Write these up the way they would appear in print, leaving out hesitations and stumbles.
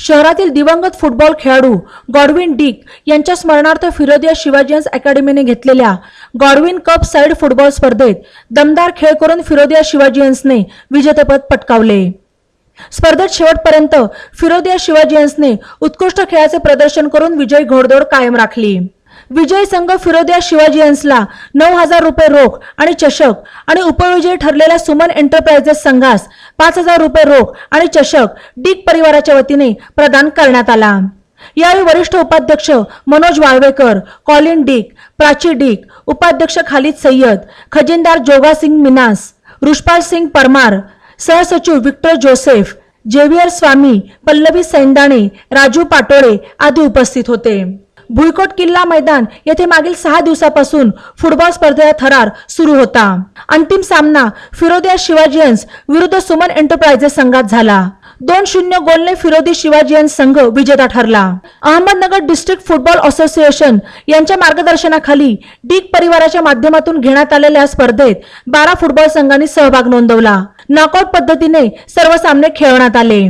शहरातील दिवंगत फुटबॉल खेळाडू गॉडविन डिक यांच्या स्मरणार्थ फिरोदिया शिवाजियन्स अकॅडमीने घेतलेल्या गॉडविन कप साइड फुटबॉल स्पर्धेत दमदार खेळ करून फिरोदिया शिवाजियन्सने विजेतेपद पटकावले। स्पर्धेत शेवटपर्यंत फिरोदिया शिवाजियन्सने उत्कृष्ट खेळाचे प्रदर्शन करून विजयी घोडदौड कायम राखली। विजयी संघ फिरोदिया शिवाजियन्सला 9,000 रुपये रोख आणि चषक आणि उपविजयी ठरलेल्या सुमन एंटरप्राइजेस संघास 5,000 रुपये रोख आणि चषक डिक परिवाराच्या वतीने प्रदान करण्यात आला। यावेळी वरिष्ठ उपाध्यक्ष Manoj Walwekar, Colin Dick, Prachi Dick, उपाध्यक्ष खालिद सय्यद, खजिनदार जोगा सिंग मिनास, रुशपाल सिंग परमार, सहसचिव विक्टर जोसेफ, जेवियर स्वामी, पल्लवी सैंदाणे, राजू पाटोळे आदी उपस्थित होते। भुईकोट किल्ला मैदान येथे मागील 6 दिवसापासून फुटबॉल स्पर्धेचा थरार सुरू होता। अंतिम सामना फिरोदिया शिवाजियन्स विरुद्ध सुमन एंटरप्राइजेस संघात झाला। 2-0 गोलने फिरोदी शिवाजियन्स संघ विजेता ठरला। अहमदनगर डिस्ट्रिक्ट फुटबॉल असोसिएशन यांच्या मार्गदर्शनाखाली डिक परिवाराच्या माध्यमातून घेण्यात आलेल्या स्पर्धेत 12 फुटबॉल संघांनी सहभाग नोंदवला। नॉकआउट पद्धतीने सर्व सामने खेळवण्यात आले।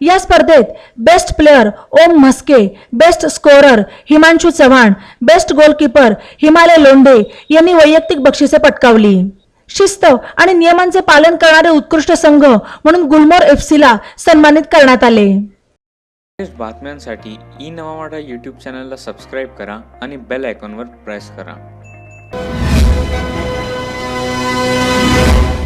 या स्पर्धेत best player Om Mhaske, best scorer Himanshu Chavan, best goalkeeper Himalay Londhe यांनी वैयक्तिक बक्षिसे पटकावली। शिस्त आणि नियमांचे पालन करणारे उत्कृष्ट संघ म्हणून गुलमोर एफसीला सन्मानित करण्यात आले। बातम्यांसाठी ई नवा यूट्यूब चॅनलला सबस्क्राईब करा आणि बेल आयकॉनवर प्रेस करा।